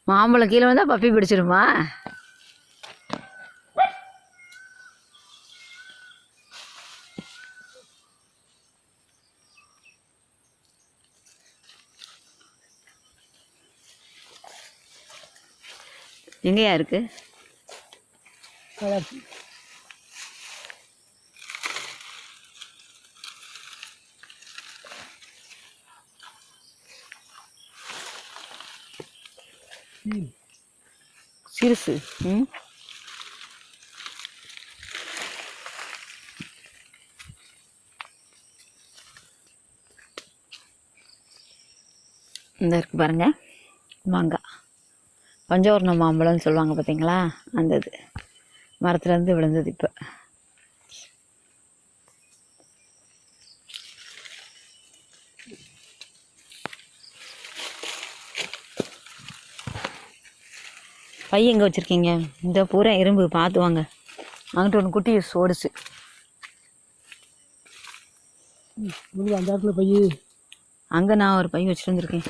மாம்பழம் கீழே வந்தால் பப்பி பிடிச்சிருமா? எங்கேயா இருக்கு? சிறுசு. இந்த இருக்கு பாருங்க, மாங்காய் பஞ்சவர்ண மாம்பழம்னு சொல்லுவாங்க பார்த்தீங்களா, அந்த இது மரத்துலேருந்து விழுந்தது. இப்போ பை எங்கே வச்சுருக்கீங்க? இந்த பூரா இரும்பு, பார்த்து வாங்க. அங்கிட்ட ஒன்று குட்டி ஓடிச்சு. அந்த இடத்துல பை, அங்கே நான் ஒரு பை வச்சுட்டு வந்துருக்கேன்.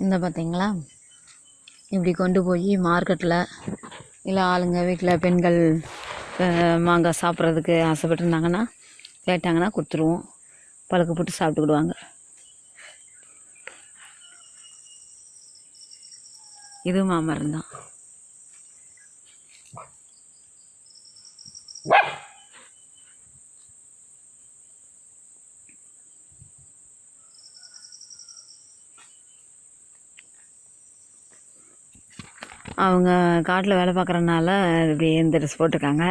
இந்த பார்த்தீங்களா, இப்படி கொண்டு போய் மார்க்கெட்டில் இல்லை ஆளுங்க வீட்டில் பெண்கள் மாங்காய் சாப்பிட்றதுக்கு ஆசைப்பட்டுருந்தாங்கன்னா கேட்டாங்கன்னா கொடுத்துருவோம். பழுக்க போட்டு சாப்பிட்டுக்கிடுவாங்க. இது மாமரம் தான். அவங்க காட்டில் வேலை பார்க்குறனால இப்படி இந்த ட்ரெஸ் போட்டிருக்காங்க.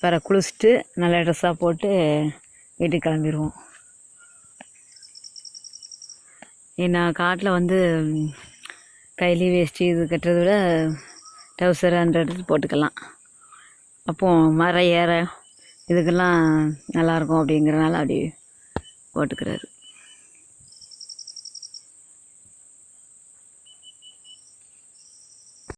வேறு குளிச்சுட்டு நல்ல ட்ரெஸ்ஸாக போட்டு வீட்டுக்கு கிளம்பிடுவோம். ஏன்னா காட்டில் வந்து கைலி வேஷ்டி இது கட்டுறத விட டவுசர் அந்த ட்ரெஸ் போட்டுக்கலாம். அப்போது மரம் ஏற இதுக்கெல்லாம் நல்லாயிருக்கும் அப்படிங்கிறனால அப்படி போட்டுக்கிறாரு.